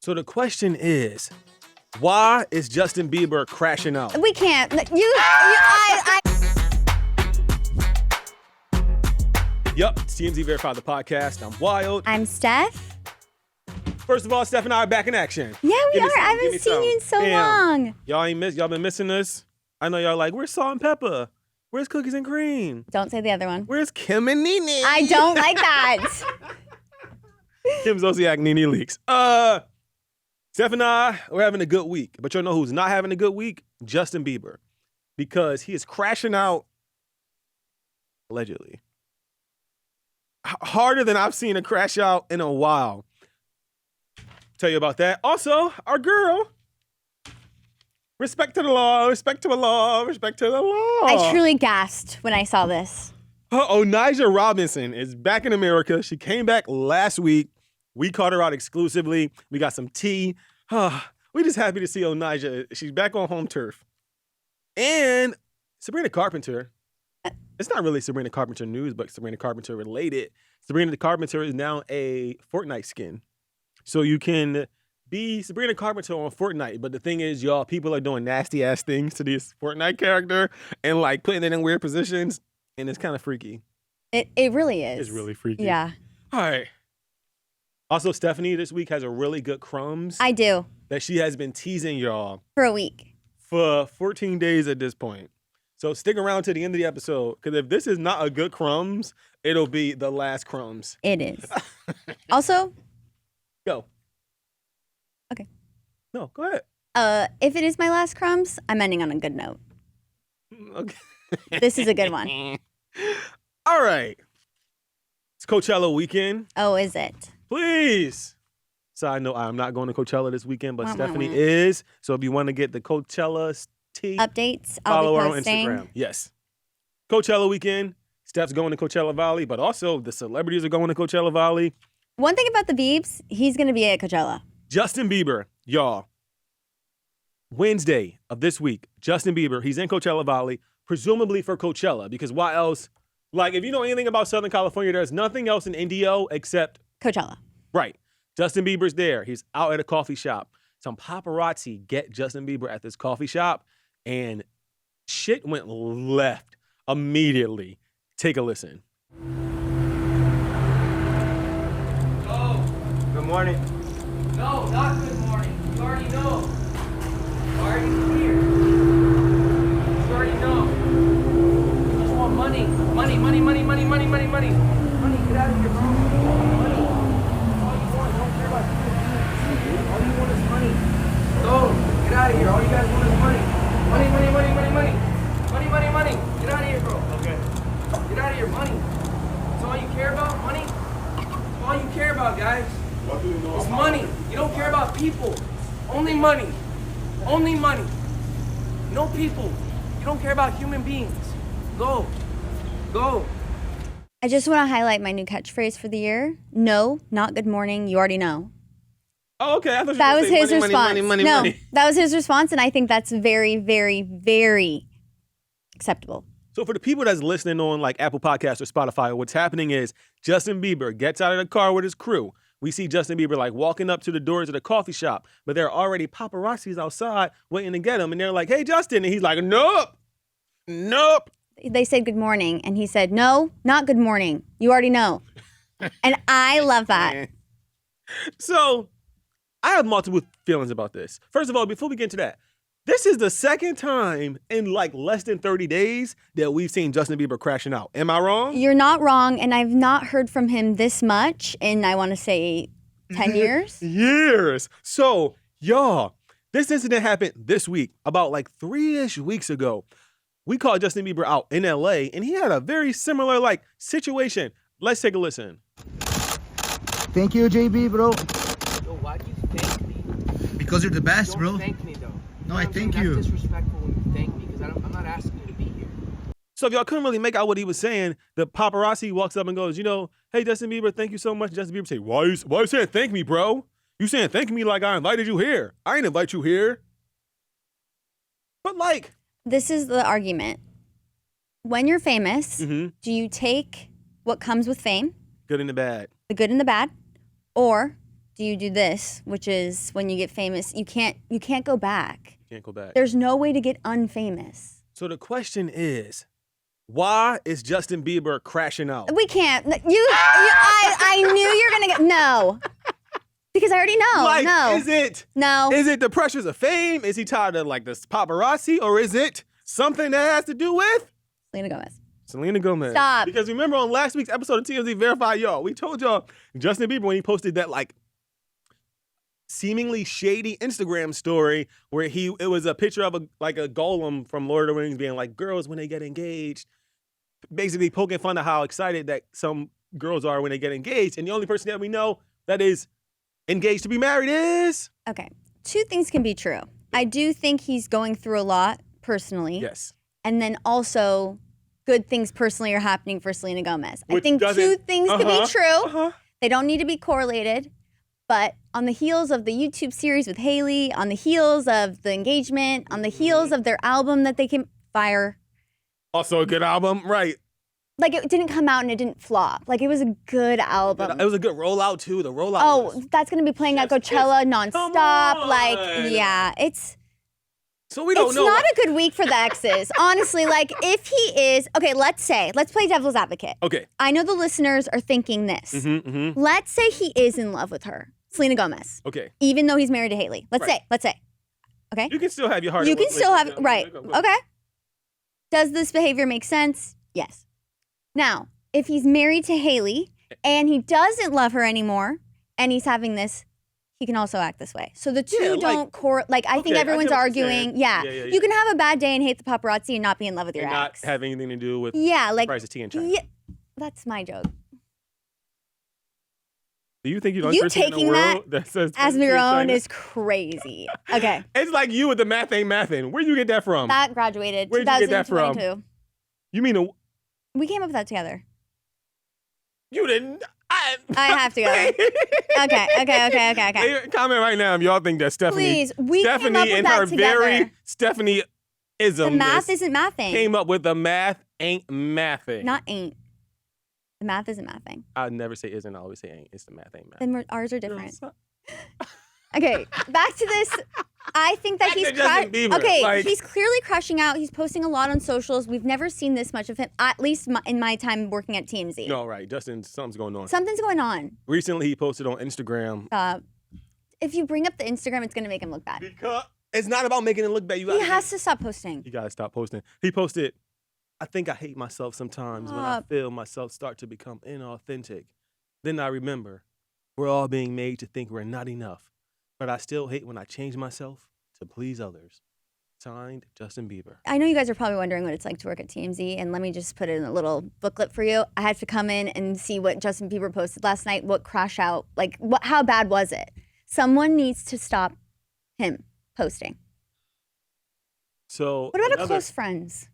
So the question is, why is Justin Bieber crashing out? We can't. Yup, it's TMZ Verified the podcast. I'm Wyld. I'm Steph. First of all, Steph and I are back in action. Yeah, we are. I Give me haven't seen some. you in so Damn. long. Y'all been missing us? I know y'all like, where's Salt and Pepper? Where's Cookies and Cream? Don't say the other one. Where's Kim and Nene? I don't like that. Kim Zolciak, Nene Leaks. Steph and I, we're having a good week. But you know who's not having a good week? Justin Bieber. Because he is crashing out, allegedly, harder than I've seen a crash out in a while. Tell you about that. Also, our girl, respect to the law, respect to the law, respect to the law. I truly gasped when I saw this. Onjijah Robinson is back in America. She came back last week. We caught her out exclusively. We got some tea. We just happy to see Onija. She's back on home turf. And Sabrina Carpenter. It's not really Sabrina Carpenter news, but Sabrina Carpenter related. Sabrina Carpenter is now a Fortnite skin. So you can be Sabrina Carpenter on Fortnite. But the thing is, y'all, people are doing nasty ass things to this Fortnite character and like putting it in weird positions. And it's kind of freaky. It really is. It's really freaky. Yeah. All right. Also, Stephanie this week has a really good crumbs I do. that she has been teasing y'all For a week. for 14 days at this point. So stick around to the end of the episode, because if this is not a good crumbs, it'll be the last crumbs. It is. Also, Go. Okay. No, go ahead. if it is my last crumbs, I'm ending on a good note. Okay. This is a good one. All right. It's Coachella weekend. Oh, is it? Please. Side note, I'm not going to Coachella this weekend, but Wah, wah, Stephanie wah. is. So if you want to get the Coachella tea, Updates. follow I'll her be on posting. Instagram. Yes. Coachella weekend. Steph's going to Coachella Valley, but also the celebrities are going to Coachella Valley. One thing about the Biebs, he's going to be at Coachella. Justin Bieber, y'all. Wednesday of this week, Justin Bieber, he's in Coachella Valley, presumably for Coachella, because why else? Like, if you know anything about Southern California, there's nothing else in Indio except, Coachella. right, Justin Bieber's there. He's out at a coffee shop. Some paparazzi get Justin Bieber at this coffee shop, and shit went left immediately. Take a listen. Good morning. No, not good morning. You already know. Why are you here? You already know. You just want money. Money, money, money, money, money, money, money. Money, get out of here, bro. Money. All you want, don't care about you. All you want is money. Go. Get out of here. All you guys want is money. Money, money, money, money, money. Money, money, money. Get out of here, bro. Okay. Get out of here, money. That's all you care about? Money? That's all you care about, guys. It's money. You don't care about people. Only money. Only money. No people. You don't care about human beings. Go. Go. I just want to highlight my new catchphrase for the year. No, not good morning. You already know. Oh, okay. I thought you That were was gonna say his money, response. money, money, no, money. that was his response, and I think that's very, very, very acceptable. So for the people that's listening on like Apple Podcasts or Spotify, what's happening is Justin Bieber gets out of the car with his crew. We see Justin Bieber like walking up to the doors of the coffee shop, but there are already paparazzis outside waiting to get him. And they're like, hey, Justin. And he's like, nope, nope. They said good morning, and he said, no, not good morning. You already know. And I love that. So I have multiple feelings about this. First of all, before we get into that, this is the second time in like less than 30 days that we've seen Justin Bieber crashing out. Am I wrong? You're not wrong, and I've not heard from him this much in, I want to say, 10 years. Years. So, y'all, this incident happened this week, about like 3-ish weeks ago. We called Justin Bieber out in LA, and he had a very similar like situation. Let's take a listen. Thank you, JB, bro. Yo, why do you thank me? Because you're the best, Don't bro. thank me, though. No, You know I what I'm thank saying? you. That's disrespectful when you thank me, because I'm not asking you to be here. So if y'all couldn't really make out what he was saying, the paparazzi walks up and goes, hey, Justin Bieber, thank you so much. Justin Bieber say, why you saying thank me, bro? You saying thank me like I invited you here. I ain't invite you here. But like, This is the argument. When you're famous, mm-hmm. do you take what comes with fame, Good and the bad. the good and the bad, or do you do this, which is when you get famous, you can't go back. Can't go back. There's no way to get unfamous. So the question is, why is Justin Bieber crashing out? We can't. I knew you were gonna get no. Because I already know. Like, no. Is it the pressures of fame? Is he tired of like this paparazzi? Or is it something that has to do with Selena Gomez? Stop. Because remember on last week's episode of TMZ Verify Y'all, we told y'all Justin Bieber when he posted that like seemingly shady Instagram story where it was a picture of a golem from Lord of the Rings being like, girls when they get engaged, basically poking fun of how excited that some girls are when they get engaged. And the only person that we know that is engaged to be married is... Okay. Two things can be true. I do think he's going through a lot personally. Yes. And then also good things personally are happening for Selena Gomez. Which I think two things can be true. They don't need to be correlated. But on the heels of the YouTube series with Hailey, on the heels of the engagement, on the heels of their album that they came fire. Also a good album, right. Like it didn't come out and it didn't flop. Like it was a good album. It was a good rollout too. The rollout was... that's going to be playing at Coachella nonstop. Like, yeah, it's... So we don't know. It's not a good week for the exes. Honestly, like if he is, okay, let's play devil's advocate. Okay. I know the listeners are thinking this. Let's say he is in love with her, Selena Gomez. Okay. Even though he's married to Hailey. Let's say. Okay. You can still have your heart. You can still have, right. Okay. Does this behavior make sense? Yes. Now, if he's married to Hailey and he doesn't love her anymore and he's having this, he can also act this way. So the two don't I think everyone's arguing. Yeah. You can have a bad day and hate the paparazzi and not be in love with your ex. Not have anything to do with the price of tea in China. Yeah, that's my joke. Do you think you don't taking that says as your own is crazy. Okay. It's like you with the math ain't mathin'. Where'd you get that from? That graduated. Where'd you get that from? You mean we came up with that together. You didn't. I have to go. Okay. Comment right now if y'all think that Stephanie. Please, we came up with that together. Very Stephanie-ism. The math isn't mathing. Came up with the math ain't mathing. Not ain't. The math isn't mathing. I never say isn't. I always say ain't. It's the math ain't mathing. Then ours are different. Okay, back to this. I think that he's he's clearly crushing out. He's posting a lot on socials. We've never seen this much of him, at least in my time working at TMZ. No, right. Justin, something's going on. Something's going on. Recently, he posted on Instagram. If you bring up the Instagram, it's going to make him look bad. Because it's not about making it look bad. He has to stop posting. You got to stop posting. He posted, I think I hate myself sometimes when I feel myself start to become inauthentic. Then I remember, we're all being made to think we're not enough. But I still hate when I change myself to please others. Signed, Justin Bieber. I know you guys are probably wondering what it's like to work at TMZ, and let me just put it in a little booklet for you. I had to come in and see what Justin Bieber posted last night, what crash out, like how bad was it? Someone needs to stop him posting. So what about a close friends?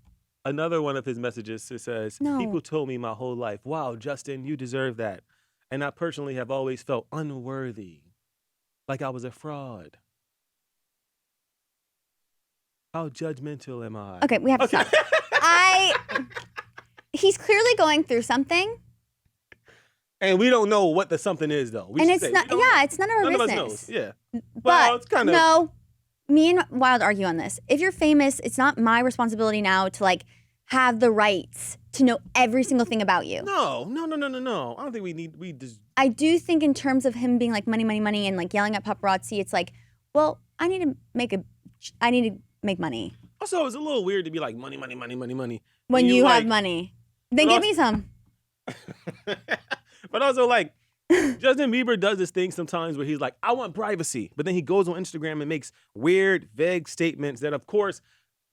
Another one of his messages says, people told me my whole life, wow, Justin, you deserve that. And I personally have always felt unworthy. Like I was a fraud. How judgmental am I? Okay, we have to stop. He's clearly going through something. And we don't know what the something is, though. It's none of our business. None of us knows, yeah. But it's kind of... No, me and Wyld argue on this. If you're famous, it's not my responsibility now to have the rights to know every single thing about you. No. I don't think we just... I do think in terms of him being money, money, money and yelling at paparazzi, it's well, I need to make money. Also, it's a little weird to be like money, money, money, money, money. When you have money. Then give me some. But also Justin Bieber does this thing sometimes where he's like, I want privacy. But then he goes on Instagram and makes weird, vague statements that, of course,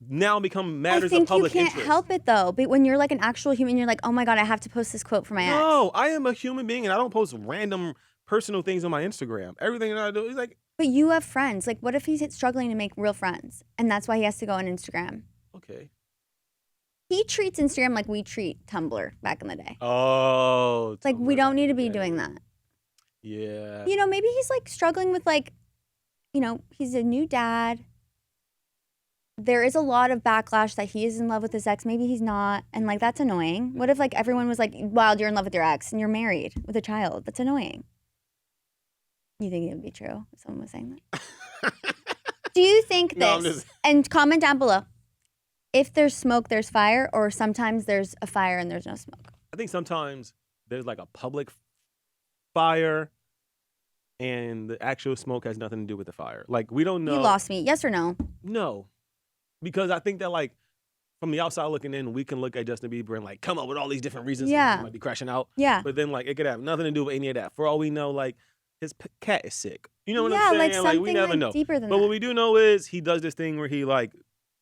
now become matters of public interest. I think you can't help it, though. But when you're an actual human, you're like, oh, my God, I have to post this quote for my ex. No, I am a human being, and I don't post random personal things on my Instagram. Everything that I do is But you have friends. What if he's struggling to make real friends? And that's why he has to go on Instagram. Okay. He treats Instagram like we treat Tumblr back in the day. Oh. We don't need to be doing that. Yeah. Maybe he's struggling with he's a new dad. There is a lot of backlash that he is in love with his ex. Maybe he's not. And that's annoying. What if everyone was Wyld, you're in love with your ex and you're married with a child? That's annoying. You think it would be true if someone was saying that? Do you think this? No, I'm just- And comment down below. If there's smoke, there's fire, or sometimes there's a fire and there's no smoke. I think sometimes there's like a public fire and the actual smoke has nothing to do with the fire. Like, we don't know. You lost me. Yes or no? No. Because I think that, like, from the outside looking in, we can look at Justin Bieber and, like, come up with all these different reasons Yeah. he might be crashing out. Yeah. But then, like, it could have nothing to do with any of that. For all we know, like, his cat is sick. You know what Yeah, I'm saying? like something we never know. deeper than But that. what we do know is he does this thing where he, like,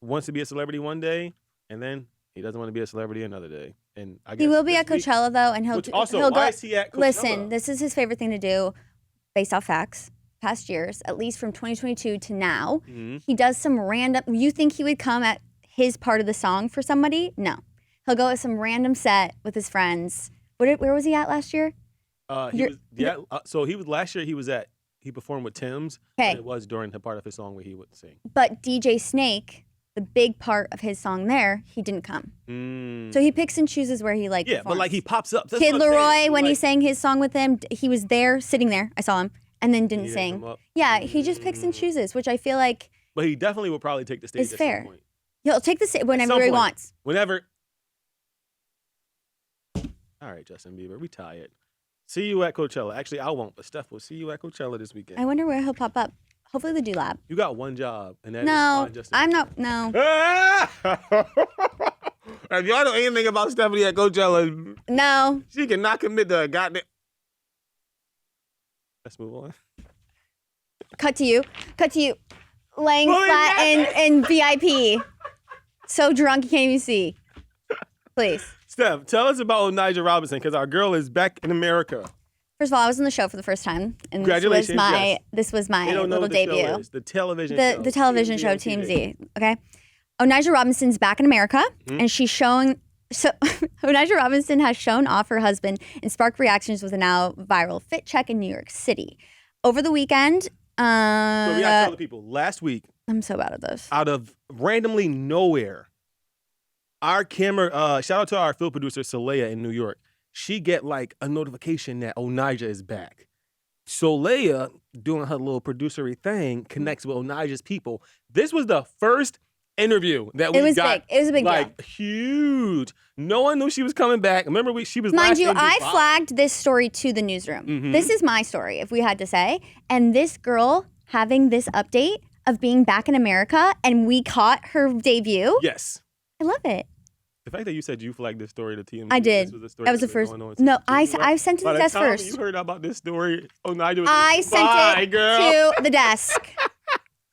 wants to be a celebrity one day, and then he doesn't want to be a celebrity another day. And I guess He will be this at week- Coachella though, and Which also, he'll why go. is he at Coachella? Listen, this is his favorite thing to do, based off facts, past years, at least from 2022 to now. Mhm. He does some random. You think he would come at his part of the song for somebody? No, he'll go at some random set with his friends. Where was he at last year? So he was last year. He performed with Tim's. Okay. It was during the part of his song where he would sing. But DJ Snake, the big part of his song there, he didn't come. Mm. So he picks and chooses where he like. Yeah, but like he performs. pops up. That's Kid what I'm saying. Leroy, when he Like, sang his song with him, he was there, sitting there. I saw him, and then he didn't didn't sing. come up. Yeah, he just picks and chooses, which I feel like But he definitely will probably take the stage It's at fair. some point. he'll take the whenever some he point. wants. Whenever. All right, Justin Bieber, we tired. See you at Coachella. Actually, I won't, but Steph will see you at Coachella this weekend. I wonder where he'll pop up. Hopefully the Doolab. You got one job, and that is No, find Justin I'm not. No, If y'all know anything about Stephanie at Coachella, no. she cannot commit to a goddamn. Let's move on. Cut to you. Cut to you. Laying Well, flat yeah. in VIP. So drunk you can't even see. Please. Steph, tell us about Onjijah Robinson, because our girl is back in America. First of all, I was on the show for the first time, and Congratulations, this was my They don't know little what the debut. show is. The television show. The television show on TV. TMZ. Okay, Onijah Robinson's back in America, and she's showing. So Onijah Robinson has shown off her husband and sparked reactions with a now viral fit check in New York City over the weekend. So we gotta tell the people. Last week, I'm so bad at this. out of randomly nowhere, our camera, shout out to our field producer, Soleil in New York. She get like a notification that Onijah is back. Soleil, doing her little producery thing, connects with Onijah's people. This was the first interview that we It was got. big. It was a big like, huge. No one knew she was coming back. Remember, she was Mind last you, interviewed I by- flagged this story to the newsroom. Mhm. This is my story, if we had to say. And this girl having this update of being back in America, and we caught her debut. Yes. I love it. The fact that you said you flagged this story to TMZ. I did. This was a story That was the that's been first. going on No, since I January. sent to By the the desk time first. you heard about this story, Onijah was I like, sent "Bye, it girl." to the desk.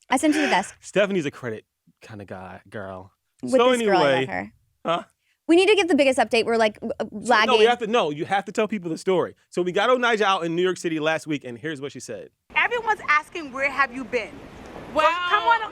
I sent it to the desk Stephanie's a credit kind of girl. with So this girl. I love anyway, her. huh? We need to give the biggest update. We're like lagging. You have to tell people the story. So we got Onijah out in New York City last week, and here's what she said. Everyone's asking, where have you been? Well,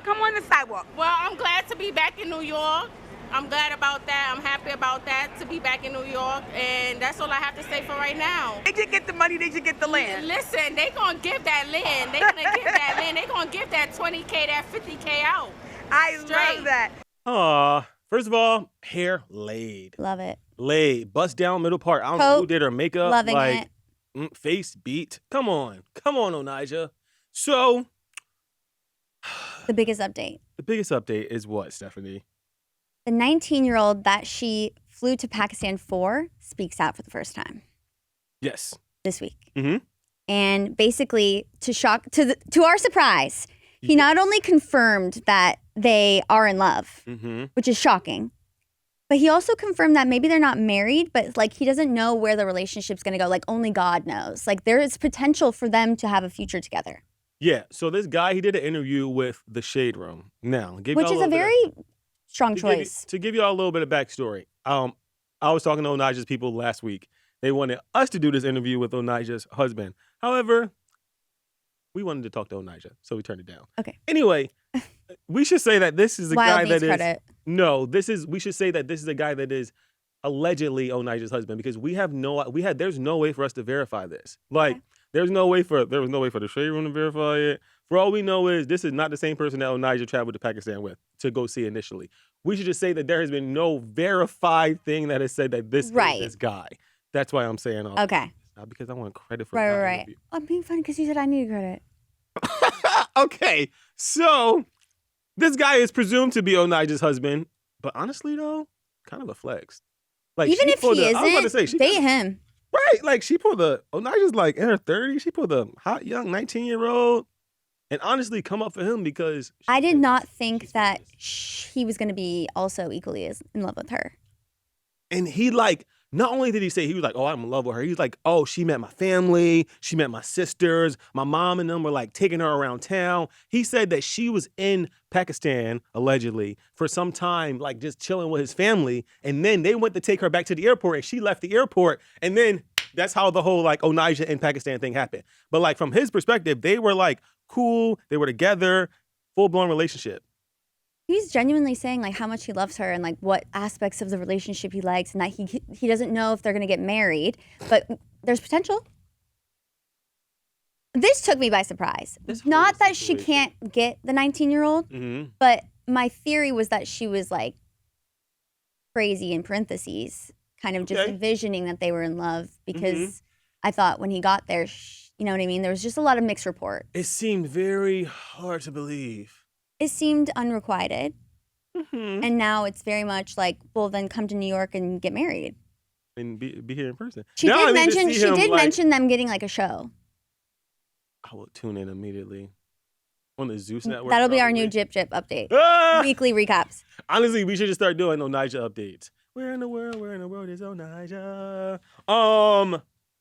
Come on the sidewalk. Well, I'm glad to be back in New York. I'm glad about that. I'm happy about that, to be back in New York. And that's all I have to say for right now. They just get the money, they just get the land. Listen, they gonna give that land. They gonna give that land. They gonna give that 20K, that 50K out. I Straight. love that. Aw, first of all, hair laid. Love it. Laid. Bust down middle part. I don't know who Coat, did her makeup. loving like, it. Face beat. Come on, Onijah. So The biggest update. the biggest update is what, Stephanie? The 19-year-old that she flew to Pakistan for speaks out for the first time Yes. this week. Mm-hmm. And basically, to our surprise, he not only confirmed that they are in love, Mm-hmm. which is shocking, but he also confirmed that maybe they're not married, but like he doesn't know where the relationship's going to go. Like only God knows. Like there is potential for them to have a future together, Yeah. So this guy, he did an interview with the Shade Room. Now, which is a very strong choice. To give you all a little bit of backstory, I was talking to Onijah's people last week. They wanted us to do this interview with Onijah's husband. However, we wanted to talk to Onijah, so we turned it down. Okay. Anyway, we should say that this is a Wyld guy needs that is credit. no. We should say that this is a guy that is allegedly Onijah's husband because there's no way for us to verify this. Like there was no way for the Shade Room to verify it. For all we know is this is not the same person that Onijah traveled to Pakistan with to go see initially. We should just say that there has been no verified thing that has said that this is Right. this guy. That's why I'm saying all Okay. not because I want credit for Right. I'm being funny because you said I need credit. Okay, so this guy is presumed to be Onijah's husband, but honestly though, kind of a flex. Like Even she if pulled he I was about to say, isn't, date him. right, like she pulled Onijah's like in her 30s. She pulled a hot young 19-year-old, and honestly, come up for him because I did famous. not think She's that famous. he was going to be also equally as in love with her. And he like, not only did he say, he was like, oh, I'm in love with her. He was like, oh, she met my family. She met my sisters. My mom and them were like taking her around town. He said that she was in Pakistan, allegedly, for some time, like just chilling with his family. And then they went to take her back to the airport and she left the airport. And then that's how the whole like Onijah in Pakistan thing happened. But like from his perspective, they were like cool. They were together, full-blown relationship. He's genuinely saying like how much he loves her and like what aspects of the relationship he likes, and that he doesn't know if they're gonna get married, but there's potential. This took me by surprise. This whole Not that she situation. can't get the 19-year-old, Mm-hmm. but my theory was that she was like crazy in parentheses, kind of just Okay. envisioning that they were in love because I thought when he got there, you know what I mean? There was just a lot of mixed report. It seemed very hard to believe. It seemed unrequited. Mm-hmm. And now it's very much like, well, then come to New York and get married. And be here in person. She Now I did need to mention see she him, did like- mention them getting like a show. I will tune in immediately on the Zeus network. That'll be our new probably. Jip Jip update. Ah! Weekly recaps. Honestly, we should just start doing Onijah updates. Where in the world is Onijah?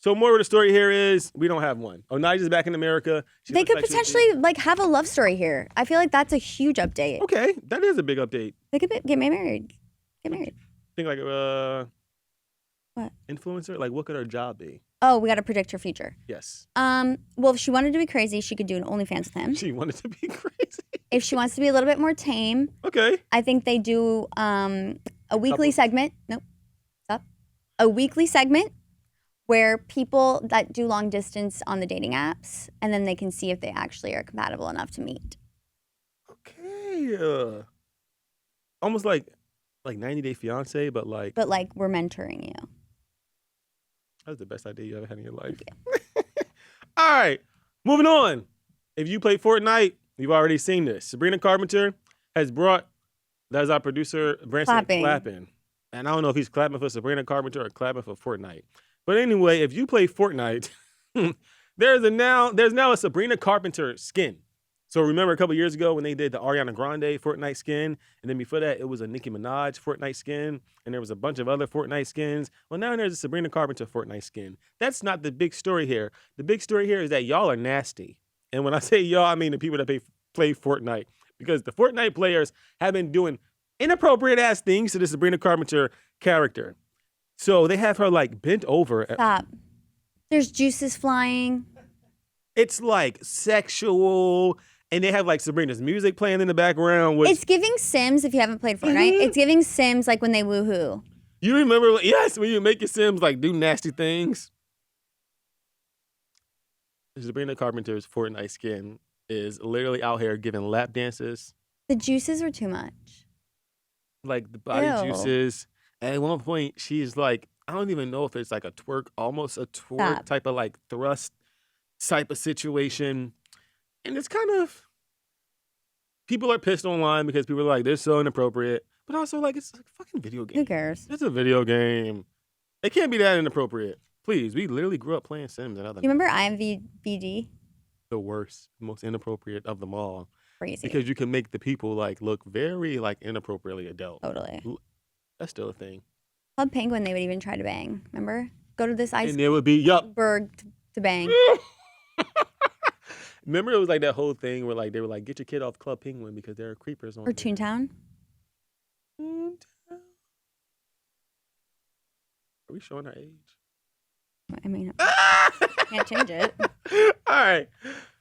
So more of the story here is we don't have one. Onijah's back in America. She They looks could like she's- potentially like have a love story here. I feel like that's a huge update. Okay, that is a big update. They could get married. Get married. Think like What? influencer? Like what could her job be? Oh, we got to predict her future. Yes. Well, if she wanted to be crazy, she could do an OnlyFans with him. She wanted to be crazy. If she wants to be a little bit more tame, Okay. I think they do a weekly Couple- segment. Nope. Stop. A weekly segment where people that do long distance on the dating apps, and then they can see if they actually are compatible enough to meet. Okay. Almost like 90 Day Fiance, but like But like we're mentoring you. that's the best idea you ever had in your life. All right, moving on. If you play Fortnite, you've already seen this. Sabrina Carpenter has brought, that's our producer, Branson, clapping. And I don't know if he's clapping for Sabrina Carpenter or clapping for Fortnite. But anyway, if you play Fortnite, there's now a Sabrina Carpenter skin. So remember a couple years ago when they did the Ariana Grande Fortnite skin, and then before that it was a Nicki Minaj Fortnite skin, and there was a bunch of other Fortnite skins. Well, now there's a Sabrina Carpenter Fortnite skin. That's not the big story here. The big story here is that y'all are nasty. And when I say y'all, I mean the people that play Fortnite. Because the Fortnite players have been doing inappropriate ass things to the Sabrina Carpenter character. So they have her like bent over. Stop. There's juices flying. It's like sexual. And they have like Sabrina's music playing in the background. Which, It's giving Sims if you haven't played Fortnite. It's giving Sims like when they woohoo. you remember, yes, when you make your Sims like do nasty things. Sabrina Carpenter's Fortnite skin is literally out here giving lap dances, The juices were too much. like the body Ew. juices. And at one point, she's like, I don't even know if it's like a twerk, almost a twerk Stop. type of like thrust type of situation. And it's kind of, people are pissed online because people are like, they're so inappropriate. But also like, it's a fucking video game. Who cares? It's a video game. It can't be that inappropriate. Please, we literally grew up playing Sims and other You remember IMVBD? the worst, most inappropriate of them all. Crazy. Because you can make the people like look very like inappropriately adult. Totally. That's still a thing. Club Penguin, they would even try to bang. Remember? Go to this And there would be, yup. iceberg to bang. Remember it was like that whole thing where like they were like, get your kid off Club Penguin because there are creepers on Or there. Toontown. Toontown. Are we showing our age? I mean, can't change it. All right.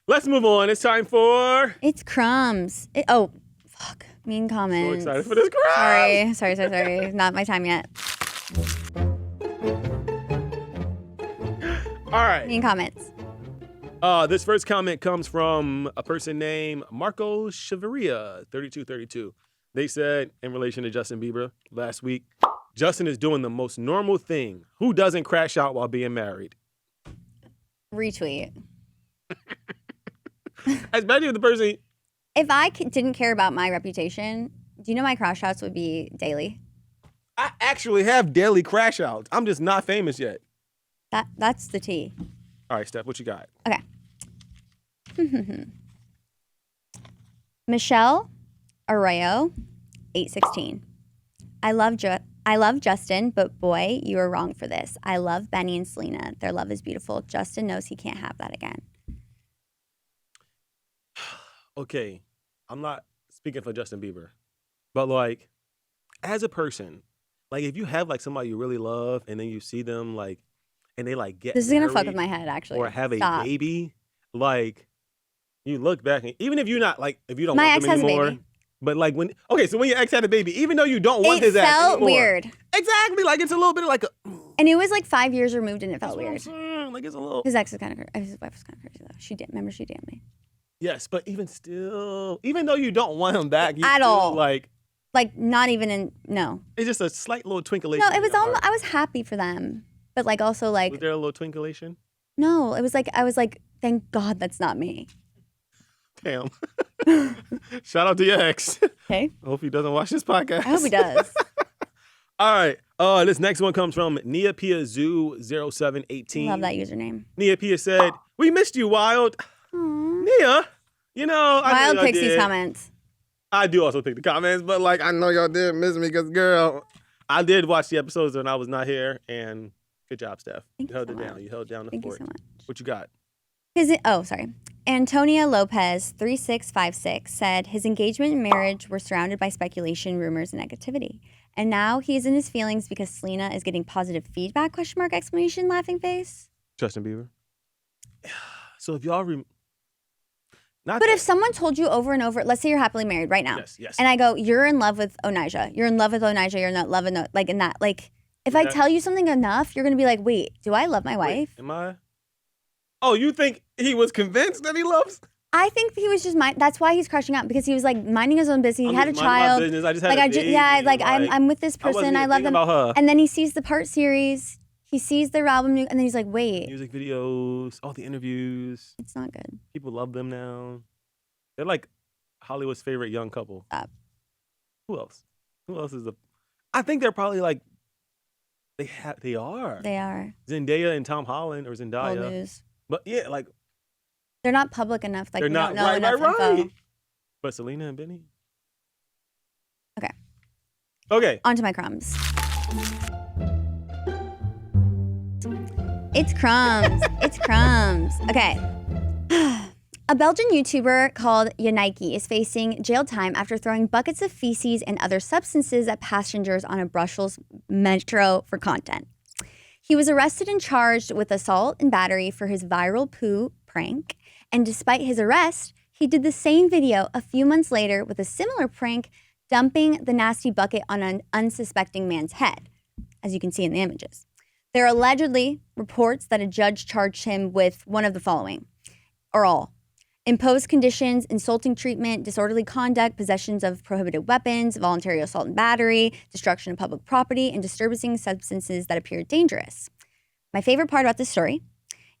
Let's move on. It's time for It's crumbs. Oh, fuck. Mean so comments. excited for this crowd. Sorry. Not my time yet. All right. Mean comments. This first comment comes from a person named Marco Chavarria, 3232. They said, in relation to Justin Bieber last week, Justin is doing the most normal thing. Who doesn't crash out while being married? Retweet. Especially if the person. If I didn't care about my reputation, do you know my crash outs would be daily? I actually have daily crash outs. I'm just not famous yet. That's the tea. All right, Steph, what you got? Okay. Michelle Arroyo, 816. I love Justin, but boy, you are wrong for this. I love Benny and Selena. Their love is beautiful. Justin knows he can't have that again. Okay, I'm not speaking for Justin Bieber, but like, as a person, like if you have like somebody you really love and then you see them like, and they like get This is gonna fuck married with my head actually. or have a Stop. baby, like you look back and even if you're not like if you don't My want ex them has a anymore, baby. but like when so when your ex had a baby, even though you don't want It his ass felt anymore, weird. Exactly, like it's a little bit of like a. And it was like 5 years removed and it felt That's what I'm weird. saying, like it's a little. His ex was kind of his wife was kind of crazy though. She damned me. Yes, but even still, even though you don't want him back, you At still, all. like Not even in no. it's just a slight little twinkleation. No, it in was your almost heart. I was happy for them. But like also like Was there a little twinkleation? no, it was like I was like, thank God that's not me. Damn. Shout out to your ex. Okay. I hope he doesn't watch this podcast. I hope he does. All right. This next one comes from Nia Pia Zoo 0718. Love that username. Nia Pia said, "We missed you, Wyld." Aww. Nia, you know, I know Wyld y'all picks did. these comments. I do also pick the comments, but like I know y'all did miss me because girl, I did watch the episodes when I was not here, and good job, Steph. Thank You you held so it down. much. You held down the Thank you fort. so much. What you got? Sorry. Antonia Lopez 3656 said his engagement and marriage were surrounded by speculation, rumors, and negativity. And now he is in his feelings because Selena is getting positive feedback, exclamation, laughing face. Justin Bieber. So if y'all not But that- if someone told you over and over, let's say you're happily married right now. Yes. And I go, you're in love with Onijah. You're in love with Onijah. You're not loving, like in that, like, if I Okay. tell you something enough, you're going to be like, wait, do I love my wife? Wait, am I? Oh, you think he was convinced that he loves? I think he was just that's why he's crushing out because he was like minding his own business. He I'm had a just minding my child. business. I just had Like a I just baby. like I'm with this I wasn't person. I even love thinking them. about her. And then he sees the part series. He sees their album, and then he's like, wait, Music videos, all the interviews. it's not good. People love them now. They're like Hollywood's favorite young couple. Stop. Who else? Who else is I think they're probably like they are. They are Zendaya and Tom Holland or old Zendaya. news. But yeah, like They're not public enough. Like they're we not don't know enough right. info. But Selena and Benny. Okay. Okay. Onto my crumbs. It's crumbs. It's crumbs. Okay. A Belgian YouTuber called Yanike is facing jail time after throwing buckets of feces and other substances at passengers on a Brussels metro for content. He was arrested and charged with assault and battery for his viral poo prank. And despite his arrest, he did the same video a few months later with a similar prank, dumping the nasty bucket on an unsuspecting man's head, as you can see in the images. There are allegedly reports that a judge charged him with one of the following, or all: imposed conditions, insulting treatment, disorderly conduct, possessions of prohibited weapons, voluntary assault and battery, destruction of public property, and disturbing substances that appear dangerous. My favorite part about this story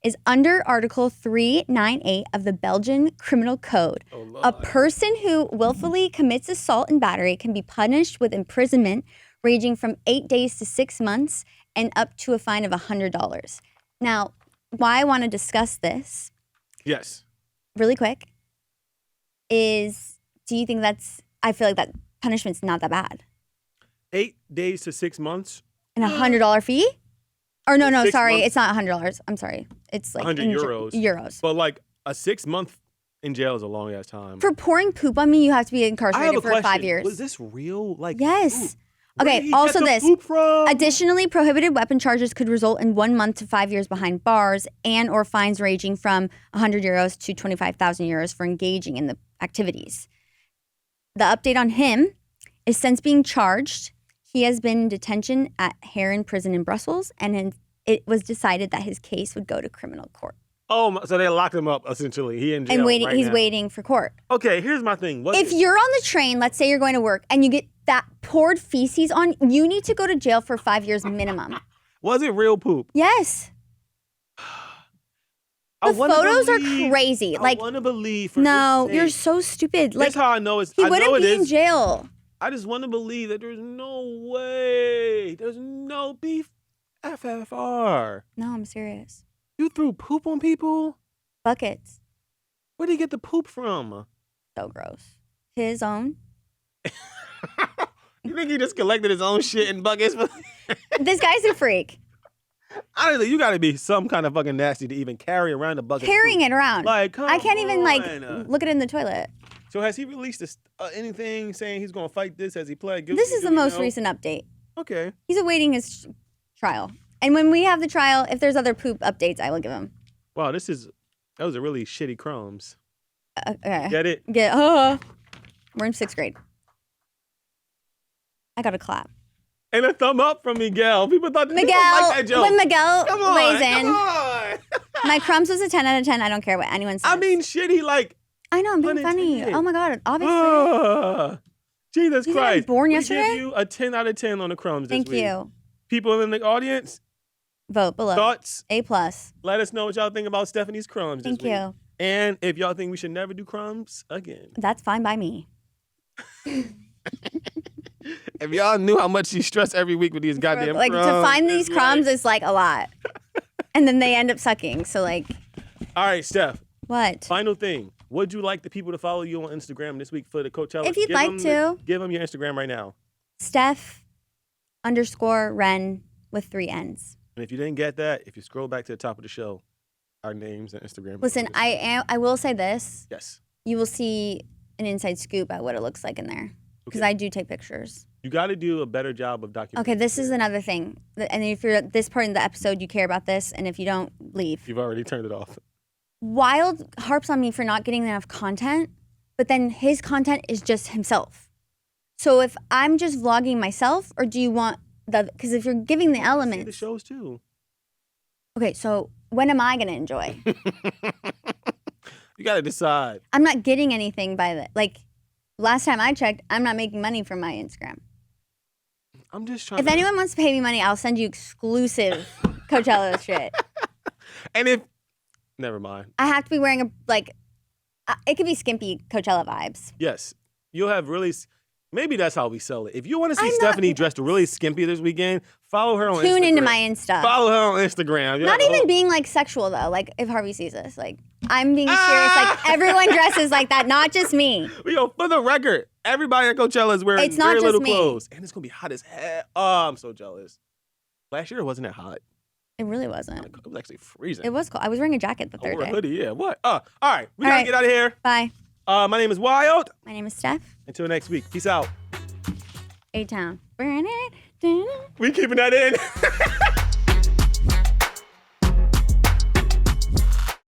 is under Article 398 of the Belgian Criminal Code. Oh, Lord. A person who willfully commits assault and battery can be punished with imprisonment ranging from 8 days to 6 months and up to a fine of $100. Now, why I want to discuss this Yes. really quick is, do you think I feel like that punishment's not that bad. 8 days to 6 months. And $100 fee? Or no, 6 sorry, months? it's not $100. I'm sorry. It's like 100 euros. Euros. But like a 6 month in jail is a long ass time. For pouring poop on me, you have to be I have incarcerated a for question. 5 years. Was this real? Like Yes. Where Okay, did he also get the this. poop from? Additionally, prohibited weapon charges could result in 1 month to 5 years behind bars and or fines ranging from 100 euros to 25,000 euros for engaging in the activities. The update on him is since being charged, he has been in detention at Heron Prison in Brussels, and it was decided that his case would go to criminal court. Oh, so they locked him up essentially. He in jail And waiting, right he's now. waiting for court. Okay, here's my thing. If you're on the train, let's say you're going to work, and you get that poured feces on, you need to go to jail for 5 years minimum. Was it real poop? Yes. The photos are crazy. I Like, want to believe. For no, his you're sake. so stupid. Like, That's how I know it's. he I know wouldn't it be in is. jail. I just want to believe that there's no way. There's no beef. FFR. No, I'm serious. You threw poop on people? Buckets. Where did he get the poop from? So gross. His own. You think he just collected his own shit in buckets? This guy's a freak. Honestly, you got to be some kind of fucking nasty to even carry around a bucket. Carrying it around. Like, come I can't even like on. look at it in the toilet. So has he released anything saying he's going to fight this? Has he pled guilty? This is Do the we most know? recent update. Okay. He's awaiting his trial. And when we have the trial, if there's other poop updates, I will give him. Wow, that was a really shitty crumbs. Okay. Get it? We're in 6th grade. I got a clap. And a thumb up from Miguel. People thought people Miguel, like that joke. when Miguel Come on, weighs in, come on. my crumbs was a 10 out of 10. I don't care what anyone says. I mean, shitty like. I know, I'm being pun funny. intended. Oh my God, obviously. Jesus You think I was Christ. born we yesterday? give you a 10 out of 10 on the crumbs this Thank week. you. People in the audience, Vote below. thoughts? A+. Let us know what y'all think about Stephanie's crumbs Thank this week. you. And if y'all think we should never do crumbs again. That's fine by me. If y'all knew how much she stressed every week with these goddamn Like, crumbs. to find these it's crumbs like- is like a lot. And then they end up sucking. So, like, All right, Steph. what? Final thing. Would you like the people to follow you on Instagram this week for the Coachella? If you'd like to. Give them your Instagram right now. Steph_Ren with 3 N's. And if you didn't get that, if you scroll back to the top of the show, our names and Instagram. Listen, I will say this. Yes. You will see an inside scoop at what it looks like in there. Because Okay. I do take pictures. You got to do a better job of documenting. Okay, this is another thing. And if you're at this part in the episode, you care about this. And if you don't, leave. You've already turned it off. Wyld harps on me for not getting enough content, but then his content is just himself. So if I'm just vlogging myself, or do you want because if you're giving the See elements. the shows too. Okay, so when am I going to enjoy? You got to decide. I'm not getting anything by the, like, last time I checked, I'm not making money from my Instagram. I'm just trying If anyone wants to pay me money, I'll send you exclusive Coachella shit. And if. Never mind. I have to be wearing it could be skimpy Coachella vibes. Yes. You'll have really. Maybe that's how we sell it. If you want to see I'm not- Stephanie dressed really skimpy this weekend, follow her on Instagram. Tune into my Insta. Follow her on Instagram. You're Not like, even oh. being like sexual though. Like if Harvey sees this, like I'm being serious. Like everyone dresses like that, not just me. Yo, for the record, everybody at Coachella is wearing It's not very just little me. clothes. And it's going to be hot as hell. Oh, I'm so jealous. Last year, it wasn't that hot. It really wasn't. It was actually freezing. It was cold. I was wearing a jacket the I third wore a day. hoodie, yeah. What? All right. We All got to right. get out of here. Bye. My name is Wyld. My name is Steph. Until next week. Peace out. A-Town. We keeping that in.